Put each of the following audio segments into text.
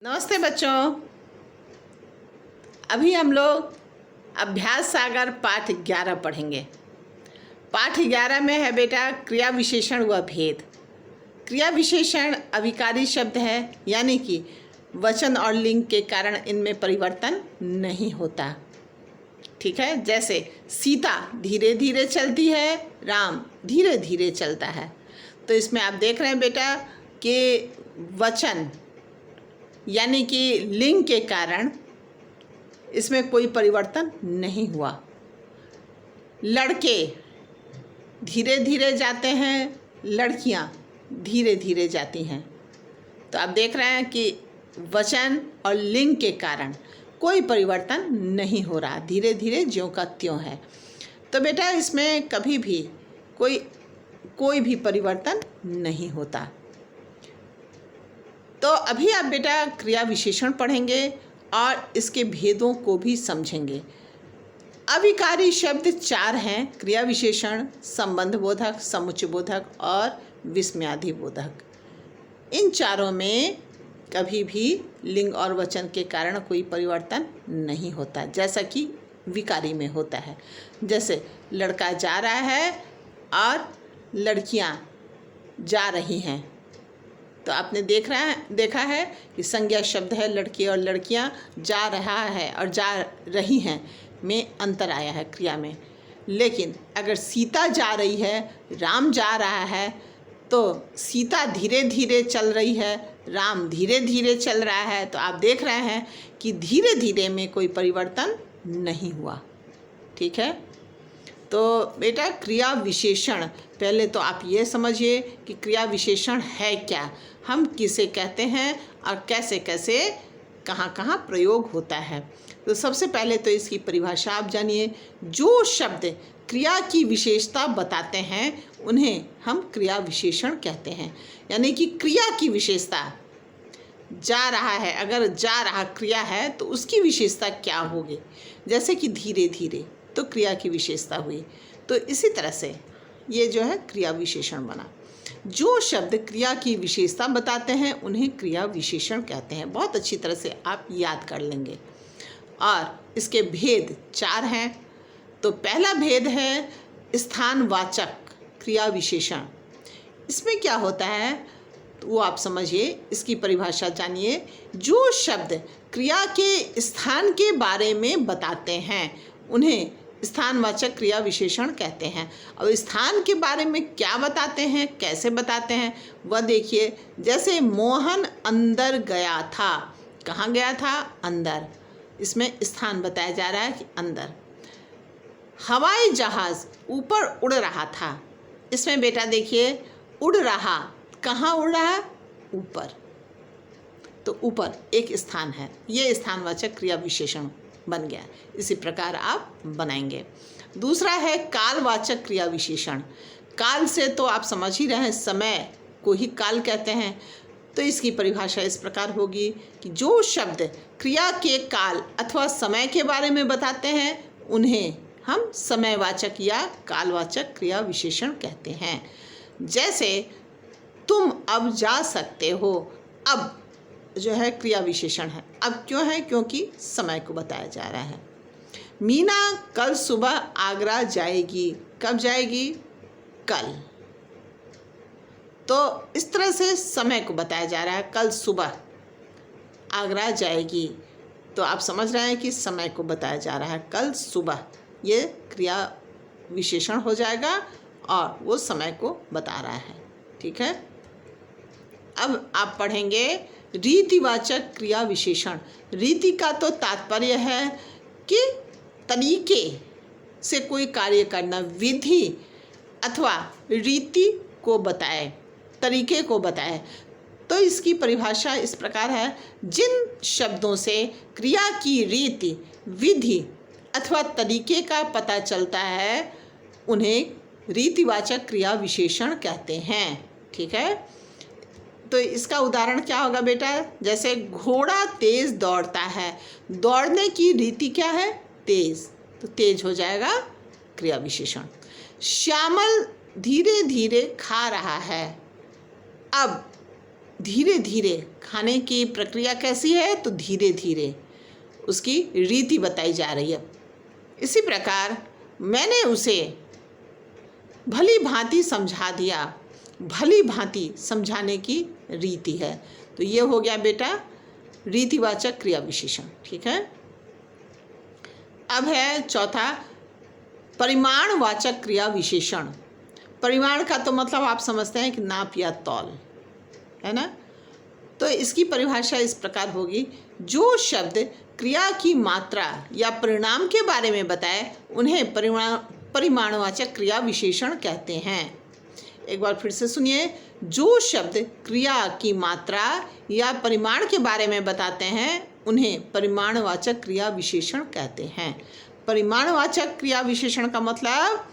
नमस्ते बच्चों। अभी हम लोग अभ्यास सागर पाठ 11 पढ़ेंगे। पाठ 11 में है बेटा क्रिया विशेषण व भेद। क्रिया विशेषण अविकारी शब्द है, यानी कि वचन और लिंग के कारण इनमें परिवर्तन नहीं होता। ठीक है, जैसे सीता धीरे धीरे चलती है, राम धीरे धीरे चलता है। तो इसमें आप देख रहे हैं बेटा कि वचन यानी कि लिंग के कारण इसमें कोई परिवर्तन नहीं हुआ। लड़के धीरे धीरे जाते हैं, लड़कियां धीरे धीरे जाती हैं। तो आप देख रहे हैं कि वचन और लिंग के कारण कोई परिवर्तन नहीं हो रहा, धीरे धीरे ज्यों का त्यों है। तो बेटा इसमें कभी भी कोई भी परिवर्तन नहीं होता। तो अभी आप बेटा क्रिया विशेषण पढ़ेंगे और इसके भेदों को भी समझेंगे। अविकारी शब्द 4 हैं: क्रिया विशेषण, संबंध बोधक, समुच्चय बोधक और विस्मयादि बोधक। इन चारों में कभी भी लिंग और वचन के कारण कोई परिवर्तन नहीं होता, जैसा कि विकारी में होता है। जैसे लड़का जा रहा है और लड़कियां जा रही हैं। तो आपने देखा है कि संज्ञा शब्द है लड़के और लड़कियां, जा रहा है और जा रही हैं में अंतर आया है क्रिया में। लेकिन अगर सीता जा रही है, राम जा रहा है, तो सीता धीरे धीरे चल रही है, राम धीरे धीरे चल रहा है। तो आप देख रहे हैं कि धीरे धीरे में कोई परिवर्तन नहीं हुआ। ठीक है, तो बेटा क्रिया विशेषण, पहले तो आप ये समझिए कि क्रिया विशेषण है क्या, हम किसे कहते हैं और कैसे कैसे कहाँ कहाँ प्रयोग होता है। तो सबसे पहले तो इसकी परिभाषा आप जानिए। जो शब्द क्रिया की विशेषता बताते हैं उन्हें हम क्रिया विशेषण कहते हैं। यानी कि क्रिया की विशेषता, जा रहा है, अगर जा रहा क्रिया है तो उसकी विशेषता क्या होगी, जैसे कि धीरे धीरे, तो क्रिया की विशेषता हुई। तो इसी तरह से ये जो है क्रिया विशेषण बना। जो शब्द क्रिया की विशेषता बताते हैं उन्हें क्रिया विशेषण कहते हैं। बहुत अच्छी तरह से आप याद कर लेंगे। और इसके भेद 4 हैं। तो पहला भेद है स्थानवाचक क्रिया विशेषण। इसमें क्या होता है तो वो आप समझिए, इसकी परिभाषा जानिए। जो शब्द क्रिया के स्थान के बारे में बताते हैं उन्हें स्थानवाचक क्रिया विशेषण कहते हैं। अब स्थान के बारे में क्या बताते हैं, कैसे बताते हैं, वह देखिए। जैसे मोहन अंदर गया था, कहाँ गया था, अंदर, इसमें स्थान बताया जा रहा है कि अंदर। हवाई जहाज ऊपर उड़ रहा था, इसमें बेटा देखिए उड़ रहा, कहाँ उड़ रहा है, ऊपर। तो ऊपर एक स्थान है, ये स्थानवाचक क्रिया विशेषण बन गया। इसी प्रकार आप बनाएंगे। दूसरा है कालवाचक क्रिया विशेषण। काल से तो आप समझ ही रहे हैं, समय को ही काल कहते हैं। तो इसकी परिभाषा इस प्रकार होगी कि जो शब्द क्रिया के काल अथवा समय के बारे में बताते हैं उन्हें हम समयवाचक या कालवाचक क्रिया विशेषण कहते हैं। जैसे तुम अब जा सकते हो, अब जो है क्रिया विशेषण है। अब क्यों है, क्योंकि समय को बताया जा रहा है। मीना कल सुबह आगरा जाएगी, कब जाएगी, कल। तो इस तरह से समय को बताया जा रहा है, कल सुबह आगरा जाएगी। तो आप समझ रहे हैं कि समय को बताया जा रहा है, कल सुबह, ये क्रिया विशेषण हो जाएगा और वो समय को बता रहा है। ठीक है, अब आप पढ़ेंगे रीतिवाचक क्रिया विशेषण। रीति का तो तात्पर्य है कि तरीके से कोई कार्य करना, विधि अथवा रीति को बताए, तरीके को बताए। तो इसकी परिभाषा इस प्रकार है: जिन शब्दों से क्रिया की रीति, विधि अथवा तरीके का पता चलता है उन्हें रीतिवाचक क्रिया विशेषण कहते हैं। ठीक है, तो इसका उदाहरण क्या होगा बेटा, जैसे घोड़ा तेज दौड़ता है, दौड़ने की रीति क्या है, तेज, तो तेज हो जाएगा क्रिया विशेषण। श्यामल धीरे धीरे खा रहा है, अब धीरे धीरे खाने की प्रक्रिया कैसी है, तो धीरे धीरे उसकी रीति बताई जा रही है। इसी प्रकार मैंने उसे भली भांति समझा दिया, भली भांति समझाने की रीति है। तो ये हो गया बेटा रीतिवाचक क्रिया विशेषण। ठीक है। अब है चौथा परिमाणवाचक क्रिया विशेषण। परिमाण का तो मतलब आप समझते हैं कि नाप या तौल, है ना। तो इसकी परिभाषा इस प्रकार होगी, जो शब्द क्रिया की मात्रा या परिणाम के बारे में बताए उन्हें परिमाणवाचक क्रिया विशेषण कहते हैं। एक बार फिर से सुनिए, जो शब्द क्रिया की मात्रा या परिमाण के बारे में बताते हैं उन्हें परिमाणवाचक क्रिया विशेषण कहते हैं। परिमाणवाचक क्रिया विशेषण का मतलब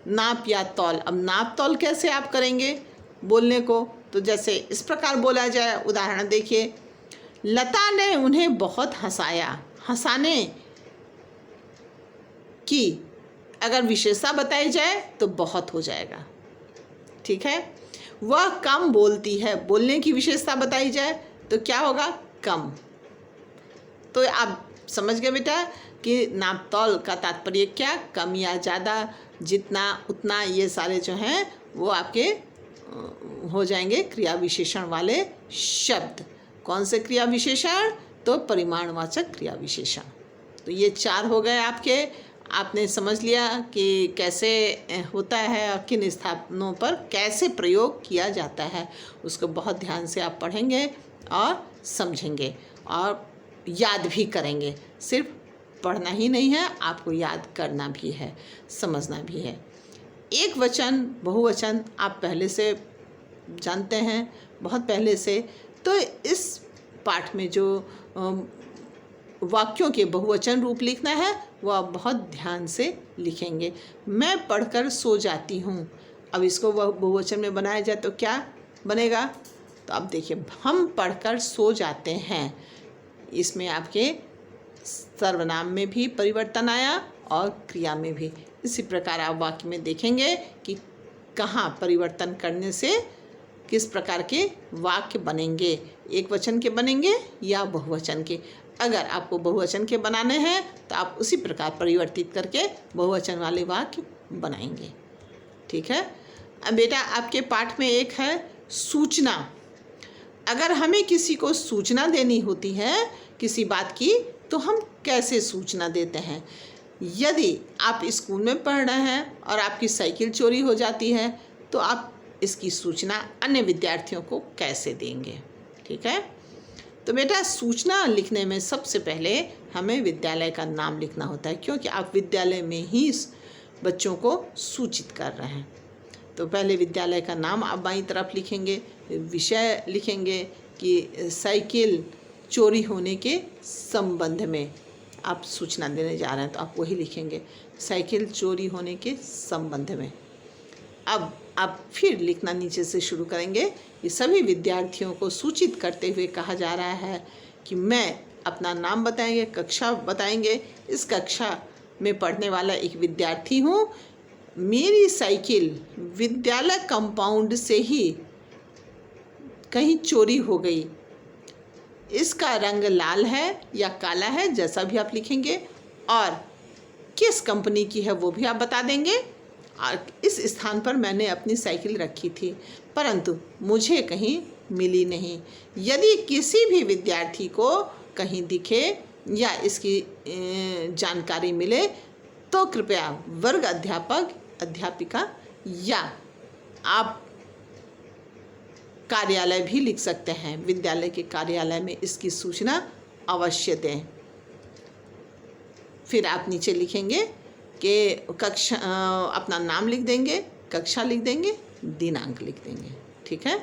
नाप या तौल। अब नाप तौल कैसे आप करेंगे बोलने को, तो जैसे इस प्रकार बोला जाए, उदाहरण देखिए, लता ने उन्हें बहुत हंसाया। हंसाने की अगर विशेषता बताई जाए तो बहुत हो जाएगा। ठीक है। वह कम बोलती है, बोलने की विशेषता बताई जाए तो क्या होगा, कम। तो आप समझ गए बेटा कि नाप तौल का तात्पर्य क्या, कम या ज़्यादा, जितना उतना, ये सारे जो हैं वो आपके हो जाएंगे क्रिया विशेषण वाले शब्द। कौन से क्रिया विशेषण, तो परिमाणवाचक क्रिया विशेषण। तो ये 4 हो गए आपके। आपने समझ लिया कि कैसे होता है और किन स्थानों पर कैसे प्रयोग किया जाता है। उसको बहुत ध्यान से आप पढ़ेंगे और समझेंगे और याद भी करेंगे। सिर्फ पढ़ना ही नहीं है, आपको याद करना भी है, समझना भी है। एक वचन बहुवचन आप पहले से जानते हैं, बहुत पहले से। तो इस पाठ में जो वाक्यों के बहुवचन रूप लिखना है वह आप बहुत ध्यान से लिखेंगे। मैं पढ़कर सो जाती हूँ। अब इसको वह बहुवचन में बनाया जाए तो क्या बनेगा, तो अब देखिए, हम पढ़कर सो जाते हैं। इसमें आपके सर्वनाम में भी परिवर्तन आया और क्रिया में भी। इसी प्रकार आप वाक्य में देखेंगे कि कहाँ परिवर्तन करने से किस प्रकार के वाक्य बनेंगे, एक वचन के बनेंगे या बहुवचन के। अगर आपको बहुवचन के बनाने हैं तो आप उसी प्रकार परिवर्तित करके बहुवचन वाले वाक्य बनाएंगे। ठीक है। अब बेटा आपके पाठ में एक है सूचना। अगर हमें किसी को सूचना देनी होती है किसी बात की, तो हम कैसे सूचना देते हैं। यदि आप स्कूल में पढ़ रहे हैं और आपकी साइकिल चोरी हो जाती है, तो आप इसकी सूचना अन्य विद्यार्थियों को कैसे देंगे। ठीक है। तो बेटा सूचना लिखने में सबसे पहले हमें विद्यालय का नाम लिखना होता है, क्योंकि आप विद्यालय में ही बच्चों को सूचित कर रहे हैं। तो पहले विद्यालय का नाम आप बाईं तरफ लिखेंगे, विषय लिखेंगे कि साइकिल चोरी होने के संबंध में आप सूचना देने जा रहे हैं, तो आप वही लिखेंगे, साइकिल चोरी होने के संबंध में। अब आप फिर लिखना नीचे से शुरू करेंगे। ये सभी विद्यार्थियों को सूचित करते हुए कहा जा रहा है कि मैं अपना नाम बताएंगे, कक्षा बताएंगे, इस कक्षा में पढ़ने वाला एक विद्यार्थी हूँ। मेरी साइकिल विद्यालय कंपाउंड से ही कहीं चोरी हो गई। इसका रंग लाल है या काला है, जैसा भी आप लिखेंगे, और किस कंपनी की है वो भी आप बता देंगे। और इस स्थान पर मैंने अपनी साइकिल रखी थी, परंतु मुझे कहीं मिली नहीं। यदि किसी भी विद्यार्थी को कहीं दिखे या इसकी जानकारी मिले, तो कृपया वर्ग अध्यापक अध्यापिका या आप कार्यालय भी लिख सकते हैं, विद्यालय के कार्यालय में इसकी सूचना अवश्य दें। फिर आप नीचे लिखेंगे कि कक्षा, अपना नाम लिख देंगे, कक्षा लिख देंगे, दिनांक लिख देंगे। ठीक है।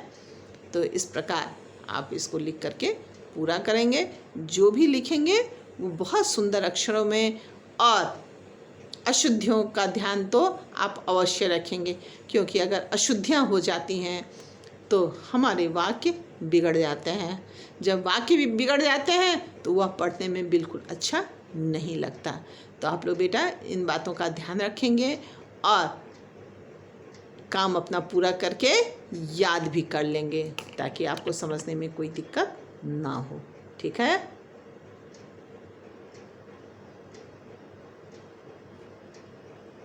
तो इस प्रकार आप इसको लिख करके पूरा करेंगे। जो भी लिखेंगे वो बहुत सुंदर अक्षरों में, और अशुद्धियों का ध्यान तो आप अवश्य रखेंगे, क्योंकि अगर अशुद्धियाँ हो जाती हैं तो हमारे वाक्य बिगड़ जाते हैं। जब वाक्य भी बिगड़ जाते हैं तो वह पढ़ने में बिल्कुल अच्छा नहीं लगता। तो आप लोग बेटा इन बातों का ध्यान रखेंगे और काम अपना पूरा करके याद भी कर लेंगे ताकि आपको समझने में कोई दिक्कत ना हो। ठीक है।